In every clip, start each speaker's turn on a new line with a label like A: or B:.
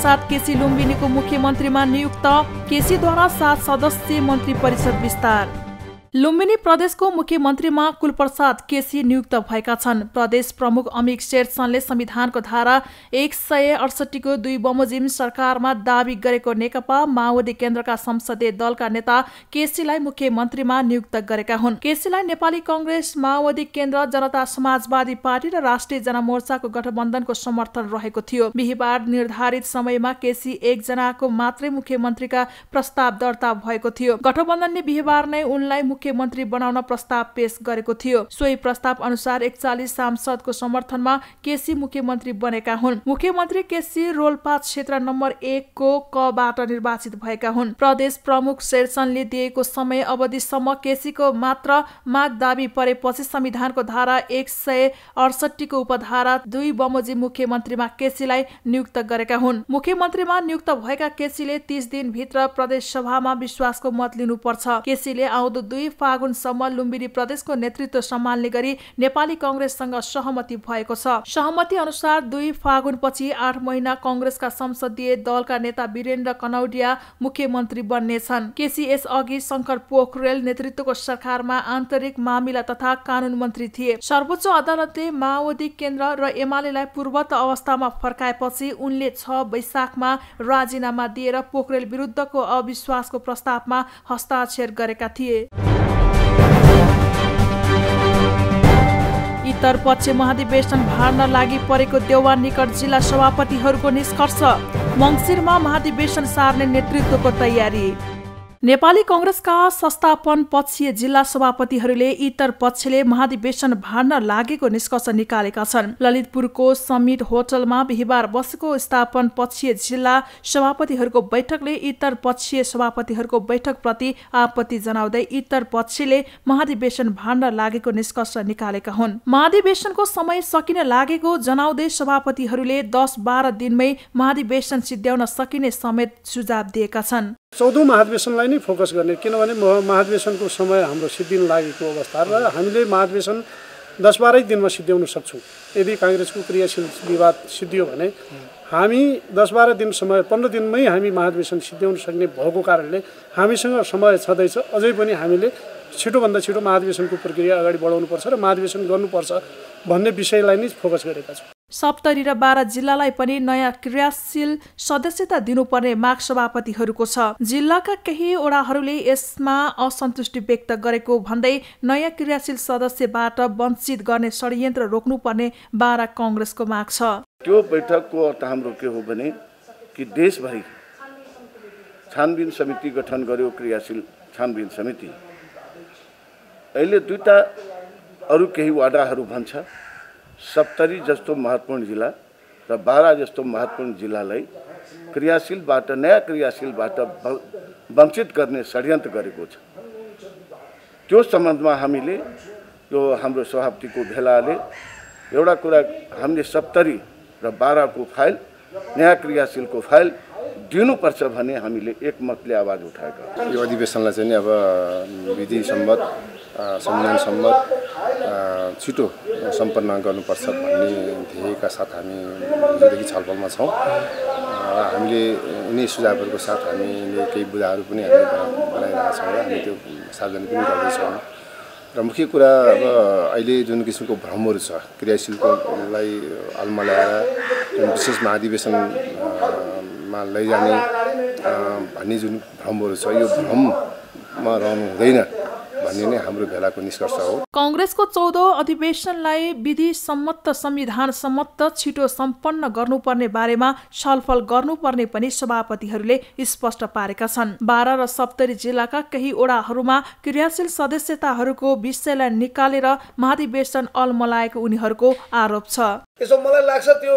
A: प्रसाद केसी लुम्बिनीको मुख्यमन्त्रीमा नियुक्त। केसीद्वारा 7 सदस्यीय मन्त्री परिषद विस्तार। लुम्बिनी प्रदेशको मुख्यमन्त्रीमा कुलप्रसाद केसी नियुक्त भएका छन्। प्रदेश प्रमुख अमिक शेरचनले संविधानको धारा 168 को 2 बमोजिम सरकारमा दावी गरेको नेकपा माओवादी केन्द्रका संसदीय दलका नेता केसीलाई मुख्यमन्त्रीमा नियुक्त गरेका हुन्। केसीलाई नेपाली कांग्रेस, माओवादी केन्द्र, जनता समाजवादी पार्टी र राष्ट्रिय जनमोर्चाको गठबन्धनको समर्थन रहेको थियो। बिहीबार निर्धारित समयमा केसी एकजनाको मात्रै मुख्यमन्त्रीका प्रस्ताव दर्ता भएको थियो। गठबन्धनले बिहीबार नै उनलाई मुख्यमन्त्री बनाउन प्रस्ताव पेश गरेको थियो। सोही प्रस्ताव अनुसार 41 सांसदको समर्थनमा केसी मुख्यमन्त्री बनेका हुन्। मुख्यमन्त्री केसी रोल्पा क्षेत्र नम्बर 1 को कबाट निर्वाचित भएका हुन्। प्रदेश प्रमुख शेरचनले दिएको समय अवधिसम्म केसीको मात्र माग दावी परेपछि संविधानको धारा 168 को उपधारा 2 बमोजिम मुख्यमन्त्रीमा केसीलाई नियुक्त गरेका हुन्। मुख्यमन्त्रीमा नियुक्त भएका केसीले 30 दिनभित्र प्रदेश सभामा विश्वासको मत लिनुपर्छ। केसीले आउँदो 2 फागुनसम्म लुम्बिनी प्रदेशको नेतृत्व सम्हाल्ने गरी नेपाली कांग्रेससँग सहमति भएको छ। सहमति अनुसार 2 फागुनपछि 8 महिना कांग्रेसका संसदीय दलका नेता वीरेन्द्र कनौडिया मुख्यमन्त्री बन्नेछन्। केसी यसअघि शंकर पोखरेल नेतृत्वको सरकारमा आन्तरिक मामिला तथा कानून मन्त्री थिए। सर्वोच्च अदालतले माओवादी केन्द्र र एमालेलाई पूर्वत अवस्थामा फर्काएपछि उनले 6 वैशाखमा राजीनामा दिएर पोखरेल विरुद्धको अविश्वासको प्रस्तावमा हस्ताक्षर गरेका थिए। इतरपक्ष महाधिवेशन भाड्न लागि परेको देउवा निकट जिल्ला सभापतिहरूको निष्कर्ष। मङ्सिरमा महाधिवेशन सार्ने नेतृत्वको तयारी। नेपाली कांग्रेसका संस्थापन पक्षीय जिल्ला सभापतिहरूले इतर पक्षले महाधिवेशन भाड्न लागेको निष्कर्ष निकालेका छन्। ललितपुरको समिट होटलमा बिहीबार बसेको स्थापन पक्षीय जिल्ला सभापतिहरूको बैठकले इतर पक्षीय सभापतिहरूको बैठकप्रति आपत्ति जनाउँदै इतर पक्षले महाधिवेशन भाड्न लागेको निष्कर्ष निकालेका हुन्। महाधिवेशनको समय सकिन लागेको जनाउँदै सभापतिहरूले 10-12 दिनमै महाधिवेशन सिद्ध्याउन सकिने समेत सुझाव दिएका छन्।
B: 14औं महाधिवेशनलाई नै फोकस गर्ने, किनभने महाधिवेशनको समय हाम्रो सिद्धिन लागेको अवस्था र हामीले महाधिवेशन 10-12 दिनमा सिद्ध्याउन सक्छौँ। यदि कांग्रेसको क्रियाशील विवाद सिद्धियो भने हामी 10-12 दिन समय 15 दिनमै हामी महाधिवेशन सिद्ध्याउन सक्ने भएको कारणले हामीसँग समय छँदैछ। अझै पनि हामीले छिटोभन्दा छिटो महाधिवेशनको प्रक्रिया अगाडि बढाउनुपर्छ र महाधिवेशन गर्नुपर्छ भन्ने विषयलाई नै फोकस गरेका छौँ।
A: सप्तरी र 12 जिल्लालाई पनि नयाँ क्रियाशील सदस्यता दिनुपर्ने माग सभापतिहरूको छ। जिल्लाका केही ओडाहरूले यसमा असन्तुष्टि व्यक्त गरेको भन्दै नयाँ क्रियाशील सदस्यबाट वञ्चित गर्ने षड्यन्त्र रोक्नुपर्ने 12 कांग्रेसको माग छ।
C: त्यो बैठकको अर्थ हाम्रो के हो भने कि देशभरि छानबिन समिति गठन गर्यो, क्रियाशील छानबिन समिति। अहिले 2टा अरू केही वाडाहरू भन्छ सप्तरी जस्तो महत्त्वपूर्ण जिल्ला र 12 जस्तो महत्त्वपूर्ण जिल्लालाई क्रियाशीलबाट नयाँ क्रियाशीलबाट वञ्चित गर्ने षड्यन्त्र गरेको छ। त्यो सम्बन्धमा हामीले यो हाम्रो सभापतिको भेलाले एउटा कुरा हामीले 70 र 12 को फाइल नयाँ क्रियाशीलको फाइल दिनुपर्छ भन्ने हामीले एकमतले आवाज उठाएका।
D: यो अधिवेशनलाई चाहिँ अब विधि सम्मत संविधान सम्मत छिटो सम्पन्न गर्नुपर्छ भन्ने ध्येयका साथ हामी हिजोदेखि छलफलमा छौँ। हामीले यिनै सुझावहरूको साथ हामीले केही बुदाहरू पनि हामीले बनाइरहेका छौँ र हामी त्यो सार्वजनिक पनि गर्दैछौँ। र मुख्य कुरा अब अहिले जुन किसिमको भ्रमहरू छ क्रियाशीलकोलाई अल्मल्याएर विशेष महाधिवेशनमा लैजाने भन्ने जुन भ्रमहरू छ यो भ्रममा रहनु हुँदैन भन्ने नै हाम्रो भेलाको निष्कर्ष हो।
A: कांग्रेसको 14औं अधिवेशनलाई विधि सम्मत संविधान सम्मत छिटो सम्पन्न गर्नुपर्ने बारेमा छलफल गर्नुपर्ने पनि सभापतिहरूले स्पष्ट पारेका छन्। 12 र सप्तरी जिल्लाका केही ओडाहरूमा क्रियाशील सदस्यताहरूको विषयलाई निकालेर महाधिवेशन अल्मलाएको उनीहरूको आरोप छ।
E: यसो मलाई लाग्छ त्यो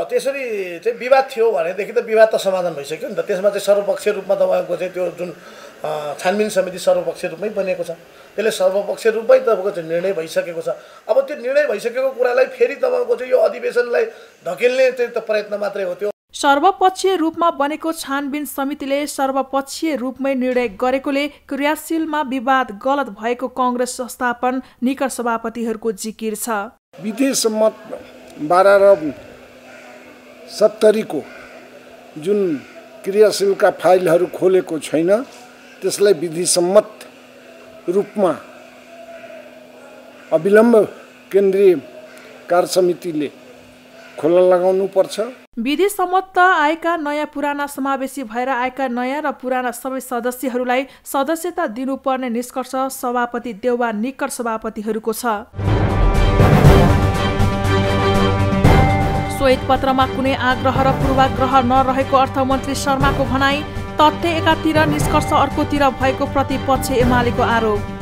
E: त्यसरी चाहिँ विवाद थियो भनेदेखि त विवाद त समाधान भइसक्यो नि त। त्यसमा चाहिँ सर्वपक्षीय रूपमा तपाईँको चाहिँ त्यो जुन छानबिन समिति सर्वपक्षीय रूपमै बनेको छ, त्यसले सर्वपक्षीय रूपमै तपाईँको चाहिँ निर्णय भइसकेको छ। अब त्यो निर्णय भइसकेको कुरालाई फेरि तपाईँको चाहिँ यो अधिवेशनलाई धकेल्ने चाहिँ त प्रयत्न मात्रै हो। त्यो
A: सर्वपक्षीय रूपमा बनेको छानबिन समितिले सर्वपक्षीय रूपमै निर्णय गरेकोले क्रियाशीलमा विवाद गलत भएको कांग्रेस संस्थापन निकट सभापतिहरूको जिकिर छ।
B: विधि सम्मत 12 र 70 को
F: जुन क्रियाशीलका फाइलहरू खोलेको छैन त्यसलाई विधिसम्मत रूपमा अविलम्ब केन्द्रीय कार्य समितिले खोला लगाउनु पर्छ।
A: विधि सम्मत आएका नयाँ पुराना समावेशी भएर आएका नयाँ र पुराना सबै सदस्यहरूलाई सदस्यता दिनुपर्ने निष्कर्ष सभापति देउबा निकट सभापतिहरूको छ। श्वेत पत्रमा कुनै आग्रह र पूर्वाग्रह नरहेको अर्थमन्त्री शर्माको भनाई। तथ्य एकातिर निष्कर्ष अर्कोतिर भएको प्रतिपक्ष एमालेको आरोप।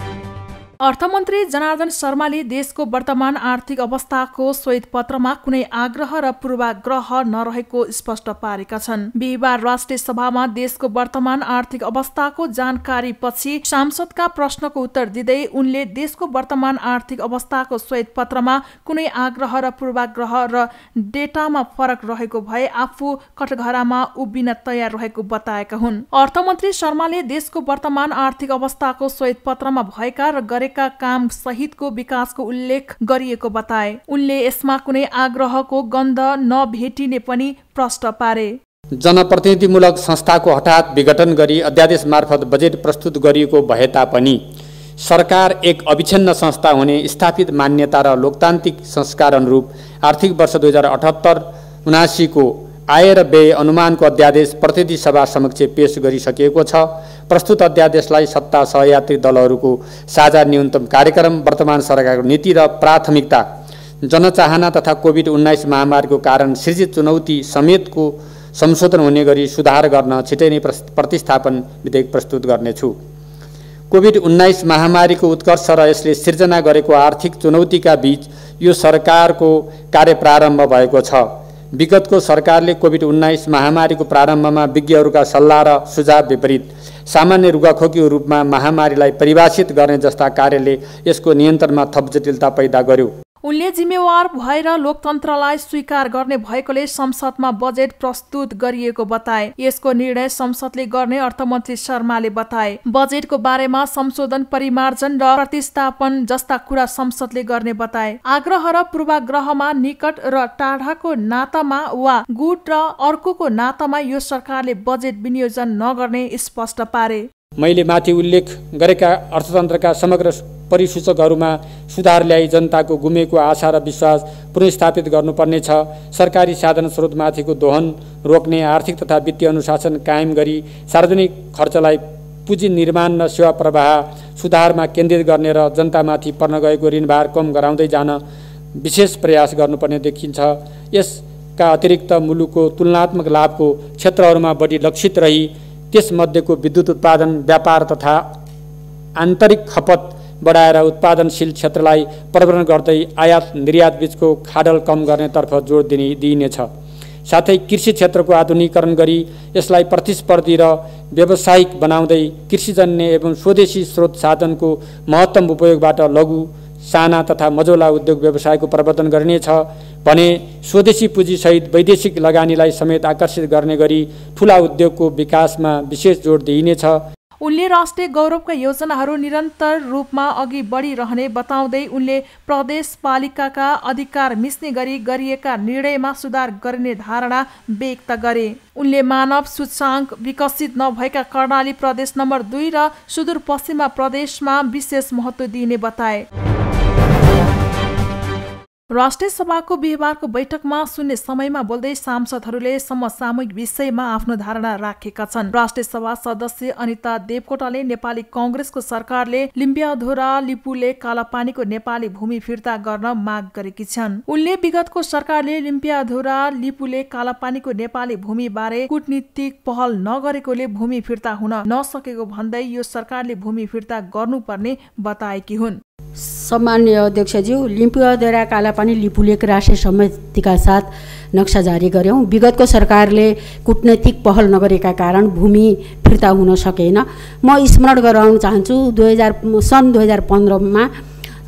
A: अर्थमन्त्री जनार्दन शर्माले देशको वर्तमान आर्थिक अवस्थाको श्वेत पत्रमा कुनै आग्रह र पूर्वाग्रह नरहेको स्पष्ट पारेका छन्। बिहिबार राष्ट्रिय सभामा देशको वर्तमान आर्थिक अवस्थाको जानकारी पछि सांसदका प्रश्नको उत्तर दिँदै उनले देशको वर्तमान आर्थिक अवस्थाको श्वेत पत्रमा कुनै आग्रह र पूर्वाग्रह र डेटामा फरक रहेको भए आफू कठघरामा उभिन तयार रहेको बताएका हुन्। अर्थमन्त्री शर्माले देशको वर्तमान आर्थिक अवस्थाको श्वेत पत्रमा भएका र काम सहितको विकासको उल्लेख गरिएको बताए। उनले यसमा कुनै आग्रहको गन्ध नभेटिने पनि प्रश्न पारे।
G: जनप्रतिनिधिमूलक संस्थाको हठात विघटन गरी अध्यादेश मार्फत बजेट प्रस्तुत गरिएको भए तापनि सरकार एक अविच्छिन्न संस्था हुने स्थापित मान्यता र लोकतान्त्रिक संस्कार अनुरूप आर्थिक वर्ष 2078-79 को आय र व्यय अनुमानको अध्यादेश प्रतिनिधि सभा समक्ष पेश गरिसकिएको छ। प्रस्तुत अध्यादेशलाई सत्ता सहयात्री दलहरूको साझा न्यूनतम कार्यक्रम, वर्तमान सरकारको नीति र प्राथमिकता, जनचाहना तथा कोभिड-19 महामारीको कारण सृजित चुनौती समेतको संशोधन हुने गरी सुधार गर्न छिटै नै प्रतिस्थापन विधेयक प्रस्तुत गर्नेछु। कोभिड-19 महामारीको उत्कर्ष र यसले सिर्जना गरेको आर्थिक चुनौतीका बीच यो सरकारको कार्य प्रारम्भ भएको छ। विगतको सरकारले कोभिड-19 महामारीको प्रारम्भमा विज्ञहरूका सल्लाह र सुझाव विपरीत सामान्य रुगाखोकीको रूपमा महामारीलाई परिभाषित गर्ने जस्ता कार्यले यसको नियन्त्रणमा थप जटिलता पैदा गर्यो।
A: उनले जिम्मेवार भएर लोकतन्त्रलाई स्वीकार गर्ने भएकोले संसदमा बजेट प्रस्तुत गरिएको बताए। यसको निर्णय संसदले गर्ने अर्थमन्त्री शर्माले बताए। बजेटको बारेमा संशोधन, परिमार्जन र प्रतिस्थापन जस्ता कुरा संसदले गर्ने बताए। आग्रह र पूर्वाग्रहमा निकट र टाढाको नातामा वा गुट र अर्कोको नातामा यो सरकारले बजेट विनियोजन नगर्ने स्पष्ट पारे।
G: मैले माथि उल्लेख गरेका अर्थतन्त्रका समग्र परिसूचकहरूमा सुधार ल्याई जनताको गुमेको आशा र विश्वास पुनर्स्थापित गर्नुपर्नेछ। सरकारी साधन स्रोतमाथिको दोहन रोक्ने, आर्थिक तथा वित्तीय अनुशासन कायम गरी सार्वजनिक खर्चलाई पुँजी निर्माण र सेवा प्रवाह सुधारमा केन्द्रित गर्ने र जनतामाथि पर्न गएको ऋणभार कम गराउँदै जान विशेष प्रयास गर्नुपर्ने देखिन्छ। यसका अतिरिक्त मुलुकको तुलनात्मक लाभको क्षेत्रहरूमा बढी लक्षित रही त्यसमध्येको विद्युत उत्पादन, व्यापार तथा आन्तरिक खपत बढाएर उत्पादनशील क्षेत्रलाई प्रवर्धन गर्दै आयात निर्यात बीचको खाडल कम गर्नेतर्फ जोड दिइनेछ। साथै कृषि क्षेत्रको आधुनिकीकरण गरी यसलाई प्रतिस्पर्धी र व्यावसायिक बनाउँदै कृषिजन्य एवं स्वदेशी स्रोत साधनको महत्तम उपयोगबाट लघु, साना तथा मझौला उद्योग व्यवसायको प्रवर्धन गरिनेछ भने स्वदेशी पुँजीसहित वैदेशिक लगानीलाई समेत आकर्षित गर्ने गरी ठूला उद्योगको विकासमा विशेष जोड दिइनेछ।
A: उनले राष्ट्रिय गौरवका योजनाहरू निरन्तर रूपमा अघि बढिरहने बताउँदै उनले प्रदेशपालिकाका अधिकार मिच्ने गरी गरिएका निर्णयमा सुधार गर्ने धारणा व्यक्त गरे। उनले मानव सूचकाङ्क विकसित नभएका कर्णाली प्रदेश नम्बर 2 र सुदूरपश्चिमा प्रदेशमा विशेष महत्त्व दिइने बताए। राष्ट्रिय सभाको बिहिबारको बैठकमा शून्य समयमा बोल्दै सांसदहरूले समसामयिक विषयमा आफ्नो धारणा राखेका छन्। राष्ट्रिय सभा सदस्य अनिता देवकोटाले नेपाली कांग्रेसको सरकारले लिम्बियाधुरा लिपुले कालापानीको नेपाली भूमि फिर्ता गर्न माग गरेकी छन्। उनले विगतको सरकारले लिम्बियाधुरा लिपुले कालापानीको नेपाली भूमि बारे कूटनीतिक पहल नगरेकोले भूमि फिर्ता हुन नसकेको भन्दै यो सरकारले भूमि फिर्ता गर्नुपर्ने बताएकी हुन्।
H: सम्माननीय अध्यक्षज्यू, लिम्पियाधुरा कालापानी लिपुलेक राष्ट्रिय समितिका साथ नक्सा जारी गर्यौं। विगतको सरकारले कूटनैतिक पहल नगरेका कारण भूमि फिर्ता हुन सकेन। म स्मरण गराउन चाहन्छु, सन् 2015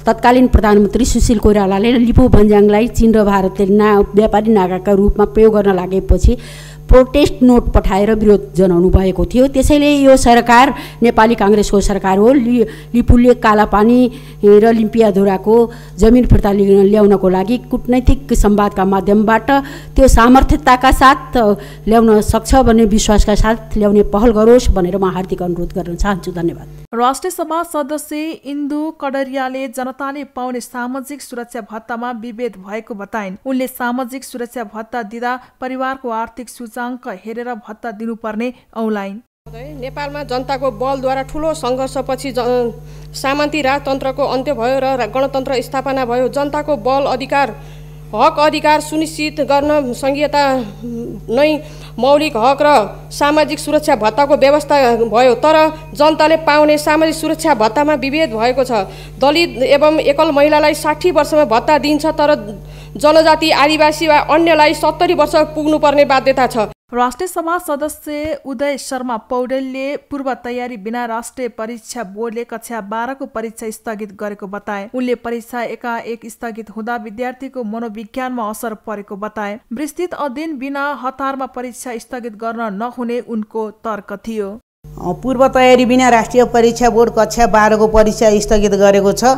H: तत्कालीन प्रधानमन्त्री सुशील कोइरालाले लिपु भन्ज्याङलाई चीन र भारतले व्यापारी नाकाका रूपमा प्रयोग गर्न लागेपछि प्रोटेस्ट नोट पठाएर विरोध जनाउनु भएको थियो। त्यसैले यो सरकार नेपाली काङ्ग्रेसको सरकार हो। लिपुलेक, कालापानी र लिम्पियाधुराको जमिन फिर्ता ल्याउनको लागि कूटनैतिक संवादका माध्यमबाट त्यो सामर्थ्यताका साथ ल्याउन सक्छ भन्ने विश्वासका साथ ल्याउने पहल गरोस् भनेर म हार्दिक अनुरोध गर्न चाहन्छु। धन्यवाद।
A: राष्ट्रिय सभा सदस्य इन्दु कडारियाले जनताले पाउने सामाजिक सुरक्षा भत्तामा विभेद भएको बताइन्। उनले सामाजिक सुरक्षा भत्ता दिँदा परिवारको आर्थिक सूचाङ्क हेरेर भत्ता दिनुपर्ने औलाइन्।
I: नेपालमा जनताको बलद्वारा ठुलो सङ्घर्षपछि सामन्ती राजतन्त्रको अन्त्य भयो र गणतन्त्र स्थापना भयो। जनताको बल हक अधिकार सुनिश्चित गर्न संघीयता नै मौलिक हक र सामाजिक सुरक्षा भत्ताको व्यवस्था भयो। तर जनताले पाउने सामाजिक सुरक्षा भत्तामा विभेद भएको छ। दलित एवं एकल महिलालाई 60 वर्षमा भत्ता दिन्छ, तर जनजाति, आदिवासी वा अन्यलाई 70 वर्ष पुग्नुपर्ने बाध्यता छ।
A: राष्ट्रिय सभा सदस्य उदय शर्मा पौडेलले पूर्व तयारी बिना राष्ट्रिय परीक्षा बोर्डले कक्षा 12 को परीक्षा स्थगित गरेको बताए। उनले परीक्षा एकाएक स्थगित हुँदा विद्यार्थीको मनोविज्ञानमा असर परेको बताए। विस्तृत अध्ययन बिना हतारमा परीक्षा स्थगित गर्न नहुने उनको तर्क थियो।
J: पूर्व तयारी बिना राष्ट्रिय परीक्षा बोर्ड कक्षा 12 को परीक्षा स्थगित गरेको छ।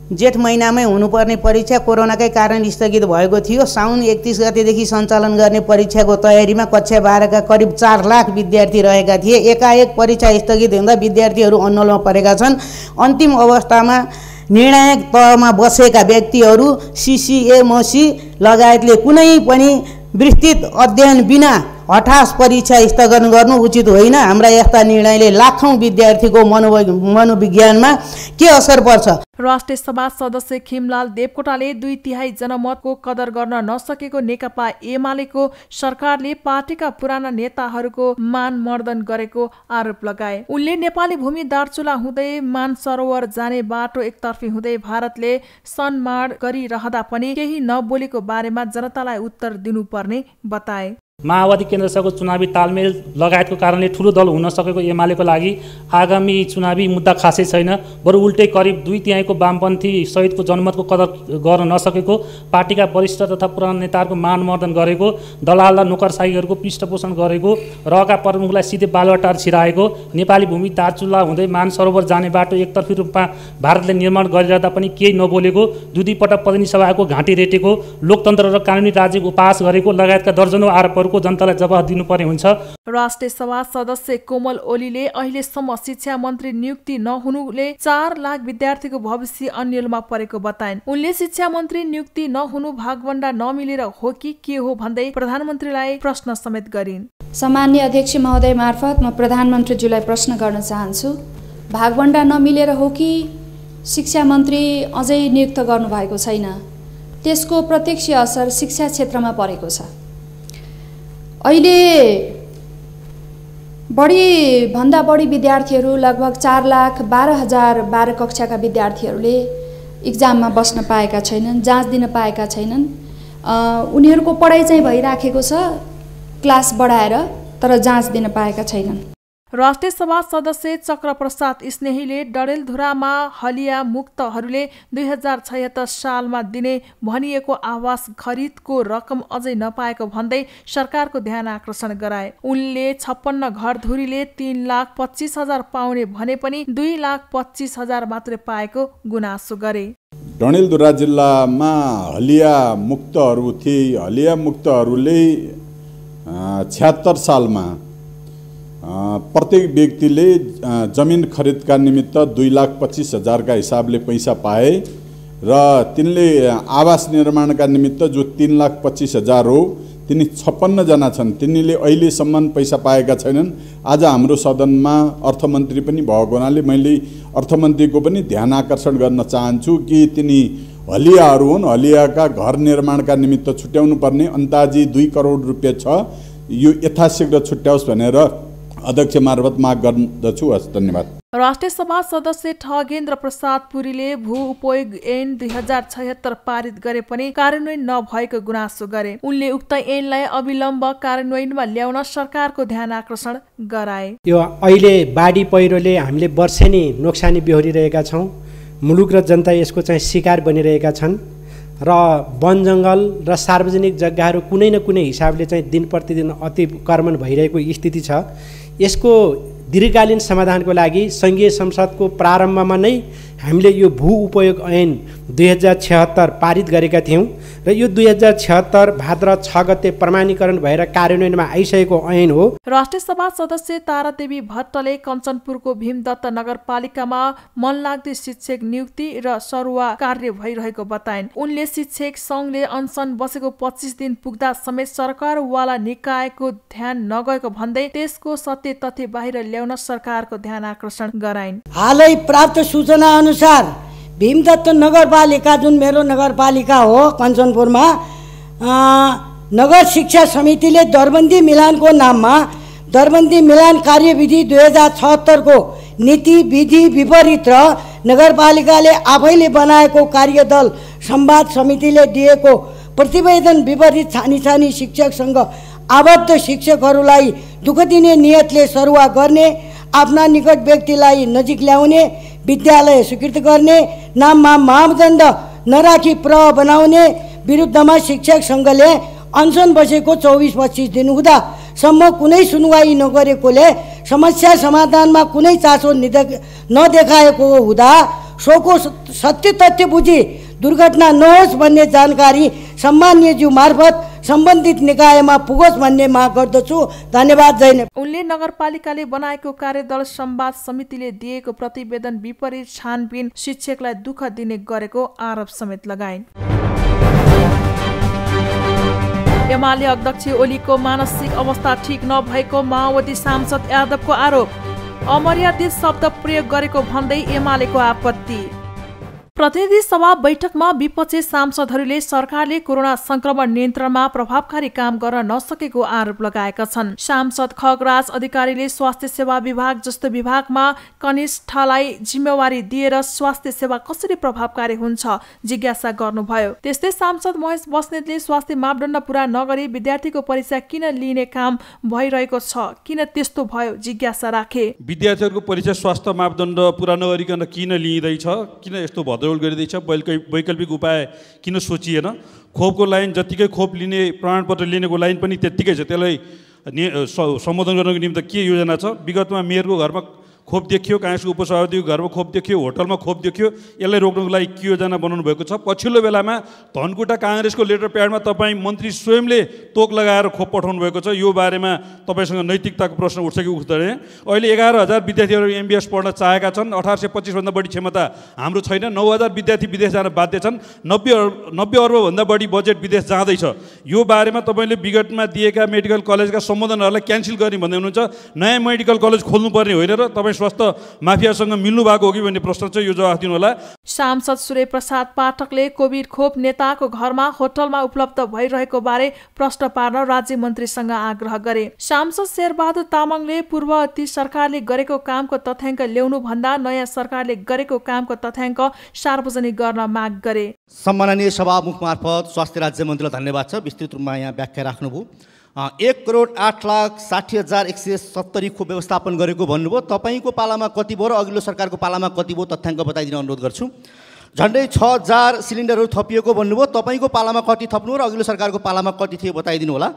J: जेठ महिनामै हुनुपर्ने परीक्षा कोरोनाकै कारण स्थगित भएको थियो। साउन 31 गतेदेखि सञ्चालन गर्ने परीक्षाको तयारीमा कक्षा 12 का करिब 4 लाख विद्यार्थी रहेका थिए। एकाएक परीक्षा स्थगित हुँदा विद्यार्थीहरू अन्नलमा परेका छन्। अन्तिम अवस्थामा निर्णायक तहमा बसेका व्यक्तिहरू CCMC लगायतले कुनै पनि विस्तृत अध्ययन बिना हठास परीक्षा स्थगन गर्नु उचित होइन। हाम्रा यस्ता निर्णयले लाखौं विद्यार्थीको मनोविज्ञानमा के असर पर्छ?
A: राष्ट्रिय सभा सदस्य खिमलाल देवकोटाले 2/3 जनमतको कदर गर्न नसकेको नेकपा एमालेको सरकारले पार्टीका पुराना नेताहरूको मान मर्दन गरेको आरोप लगाए। उनले नेपाली भूमि दार्चुला हुँदै मानसरोवर जाने बाटो एकतर्फी हुँदै भारतले सन्माड गरिरहँदा पनि केही नबोलेको बारेमा जनतालाई उत्तर दिनुपर्ने बताए।
K: माओवादी केन्द्रसँगको चुनावी तालमेल लगायतको कारणले ठुलो दल हुन सकेको एमालेको लागि आगामी चुनावी मुद्दा खासै छैन। बरु उल्टै करिब 2/3 वामपन्थी सहितको जनमतको कदर गर्न नसकेको, पार्टीका वरिष्ठ तथा पुराना नेताहरूको मानमर्दन गरेको, दलाल र नोकरसाहीहरूको पृष्ठपोषण गरेको, रहका प्रमुखलाई सिधै बालुवाटार छिराएको, नेपाली भूमि दार्चुला हुँदै मानसरोवर जाने बाटो एकतर्फी रूपमा भारतले निर्माण गरिरहँदा पनि केही नबोलेको, दुईपटक प्रतिनिधि सभाको घाँटी रेटेको, लोकतन्त्र र कानुनी राज्यको उपहास गरेको लगायतका दर्जनौं आरोपहरू जनतालाई जवाफ दिनुपर्ने हुन्छ।
A: राष्ट्रिय सभा सदस्य कोमल ओलीले अहिलेसम्म शिक्षा मन्त्री नियुक्ति नहुनुले 4 लाख विद्यार्थीको भविष्य अन्यलमा परेको बताइन्। उनले शिक्षा मन्त्री नियुक्ति नहुनु भागवण्डा नमिलेर हो कि के हो भन्दै प्रधानमन्त्रीलाई प्रश्न समेत गरिन्।
L: सामान्य अध्यक्ष महोदय मार्फत म प्रधानमन्त्रीज्यूलाई प्रश्न गर्न चाहन्छु। भागवण्डा नमिलेर हो कि शिक्षा मन्त्री अझै नियुक्त गर्नुभएको छैन, त्यसको प्रत्यक्ष असर शिक्षा क्षेत्रमा परेको छ। अहिले भन्दा बढी विद्यार्थीहरू लगभग 4,12,012 कक्षाका विद्यार्थीहरूले इक्जाममा बस्न पाएका छैनन्, जाँच दिन पाएका छैनन्। उनीहरूको पढाइ चाहिँ भइराखेको छ क्लास बढाएर, तर जाँच दिन पाएका छैनन्।
A: राष्ट्रिय सभा सदस्य चक्रप्रसाद स्नेहीले डडेलधुरामा हलिया मुक्तहरूले 2076 सालमा दिने भनिएको आवास खरिदको रकम अझै नपाएको भन्दै सरकारको ध्यान आकर्षण गराए। उनले 56 घरधुरीले 3,25,000 पाउने भने पनि 2,25,000 मात्रै पाएको गुनासो गरे।
M: डडेलधुरा जिल्लामा हलिया मुक्तहरू थिए। हलिया मुक्तहरूले 76 सालमा प्रत्येक व्यक्तिले जमिन खरिदका निमित्त 2,25,000 का हिसाबले पैसा पाए र तिनले आवास निर्माणका निमित्त जो 3,25,000 हो, तिनी 56 जना छन्। तिनीले अहिलेसम्म पैसा पाएका छैनन्। आज हाम्रो सदनमा अर्थमन्त्री पनि भएको हुनाले मैले अर्थमन्त्रीको पनि ध्यान आकर्षण गर्न चाहन्छु कि तिनी हलियाहरू हुन्। हलियाका घर निर्माणका निमित्त छुट्याउनु पर्ने अन्दाजी 2 करोड रुपियाँ छ। यो यथाशीघ्र छुट्याओस् भनेर अध्यक्ष मार्फत माग गर्दछु। धन्यवाद।
A: राष्ट्रिय सभा सदस्य ठगेन्द्र प्रसाद पुरीले भू उपयोग ऐन 2076 पारित गरे पनि कार्यान्वयन नभएको गुनासो गरे। उनले उक्त ऐनलाई अविलम्ब कार्यान्वयनमा ल्याउन सरकारको ध्यान आकर्षण गराए।
N: यो अहिले बाढी पहिरोले हामीले वर्षेनी नोक्सानी बेहोरिरहेका छौँ। मुलुक र जनता यसको चाहिँ शिकार बनिरहेका छन् र वन जङ्गल र सार्वजनिक जग्गाहरू कुनै न कुनै हिसाबले चाहिँ दिन प्रतिदिन अतिक्रमण भइरहेको स्थिति छ। यसको दीर्घकालीन समाधानको लागि सङ्घीय संसदको प्रारम्भमा नै हामीले यो भू उपयोग ऐन 2076 पारित गरेका थियौँ र यो 2076 भाद्र 6 गते प्रमाणीकरण भएर कार्यान्वयनमा आइसकेको ऐन हो।
A: राष्ट्रिय सभा सदस्य तारादेवी भट्टले कञ्चनपुरको भीमदत्त नगरपालिकामा मनलाग्दो शिक्षक नियुक्ति र सरुवा कार्य भइरहेको बताइन्। उनले शिक्षक सङ्घले अनसन बसेको 25 दिन पुग्दा समेत सरकारवाला निकायको ध्यान नगएको भन्दै त्यसको सत्य तथ्य बाहिर ल्याउन सरकारको ध्यान आकर्षण गराइन्।
O: हालै प्राप्त सूचना अनुसार भीमदत्त नगरपालिका जुन मेरो नगरपालिका हो कञ्चनपुरमा नगर शिक्षा समितिले दरबन्दी मिलानको नाममा दरबन्दी मिलान कार्यविधि 2076 को नीति विधि विपरीत र नगरपालिकाले आफैले बनाएको कार्यदल संवाद समितिले दिएको प्रतिवेदन विपरीत छानी छानी शिक्षकसँग आबद्ध शिक्षकहरूलाई दुःख दिने नियतले सरुवा गर्ने, आफ्ना निकट व्यक्तिलाई नजिक ल्याउने, विद्यालय स्वीकृत गर्ने नाममा मापदण्ड नराखी प्रह बनाउने विरुद्धमा शिक्षक सङ्घले अनसन बसेको 24-25 दिन हुँदासम्म कुनै सुनवाई नगरेकोले समस्या समाधानमा कुनै चासो नदेखाएको हुँदा सोको सत्य तथ्य बुझी दुर्घटना नहोस् भन्ने जानकारी सम्मान्यज्यू मार्फत सम्बन्धित निकायमा पुगोस् भन्ने माग गर्दछु। धन्यवाद। जय नेपाल।
A: उनले नगरपालिकाले बनाएको कार्यदल संवाद समितिले दिएको प्रतिवेदन विपरीत छानबिन शिक्षकलाई दुःख दिने गरेको आरोप समेत लगाइन्। एमाले अध्यक्ष ओलीको मानसिक अवस्था ठिक नभएको माओवादी सांसद यादवको आरोप। अमर्यादित शब्द प्रयोग गरेको भन्दै एमालेको आपत्ति। प्रतिनिधि सभा बैठकमा विपक्षी सांसदहरूले सरकारले कोरोना संक्रमण नियन्त्रणमा प्रभावकारी काम गर्न नसकेको आरोप लगाएका छन्। सांसद खगराज अधिकारीले स्वास्थ्य सेवा विभाग जस्तो विभागमा कनिष्ठलाई जिम्मेवारी दिएर स्वास्थ्य सेवा कसरी प्रभावकारी हुन्छ जिज्ञासा गर्नुभयो। त्यस्तै सांसद महेश बस्नेतले स्वास्थ्य मापदण्ड पूरा नगरी विद्यार्थीको परीक्षा किन लिने काम भइरहेको छ, किन त्यस्तो भयो जिज्ञासा राखे।
P: विद्यार्थीहरूको परीक्षा स्वास्थ्य मापदण्ड पूरा नगरिकन किन लिइँदैछ, किन यस्तो भद्रौल गरिँदैछ, वैकल्पिक उपाय किन सोचिएन। खोपको लाइन जतिकै खोप लिने प्रमाणपत्र लिनेको लाइन पनि त्यत्तिकै छ, त्यसलाई सम्बोधन गर्नको निम्ति के योजना छ। विगतमा मेयरको घरमा खोप देखियो, काङ्ग्रेसको उपसभापतिको घरमा खोप देखियो, होटलमा खोप देखियो, यसलाई रोक्नको लागि के योजना बनाउनु भएको छ। पछिल्लो बेलामा धनकुटा काङ्ग्रेसको लेटर प्याडमा तपाईँ मन्त्री स्वयंले तोक लगाएर खोप पठाउनु भएको छ। यो बारेमा तपाईँसँग नैतिकताको प्रश्न उठ्छ कि उठ्दैन। अहिले 11,000 विद्यार्थीहरू MBS पढ्न चाहेका छन्। 1825 भन्दा बढी क्षमता हाम्रो छैन। 9,000 विद्यार्थी विदेश जान बाध्य छन्। 90 अर्बभन्दा बढी बजेट विदेश जाँदैछ। यो बारेमा तपाईँले विगतमा दिएका मेडिकल कलेजका सम्बोधनहरूलाई क्यान्सल गर्ने भन्दै हुनुहुन्छ। नयाँ मेडिकल कलेज खोल्नुपर्ने होइन र तपाईँ स्वास्थ्य माफियासँग मिल्नु भएको हो कि भन्ने प्रश्न छ, यो जवाफ दिनु होला।
A: सांसद सूर्य प्रसाद पाठकले कोभिड खोप नेताको घरमा होटलमा उपलब्ध भइरहेको बारे प्रश्न पार्न राज्य मन्त्रीसँग आग्रह गरे। सांसद शेरबहादुर तामाङले पूर्व ती सरकारले गरेको कामको तथ्याङ्क ल्याउनु भन्दा नयाँ सरकारले गरेको कामको तथ्याङ्क सार्वजनिक गर्न माग गरे।
Q: सम्माननीय सभामुख मार्फत स्वास्थ्य राज्य मन्त्रीलाई धन्यवाद छ, विस्तृत रूपमा यहाँ व्याख्या राख्नुभयो। 1,08,60,170 खोप व्यवस्थापन गरेको भन्नुभयो। तपाईँको पालामा कति भयो र अघिल्लो सरकारको पालामा कति भयो तथ्याङ्क बताइदिन अनुरोध गर्छु। झन्डै 6,000 सिलिन्डरहरू थपिएको भन्नुभयो। तपाईँको पालामा कति थप्नु र अघिल्लो सरकारको पालामा कति थियो बताइदिनु होला।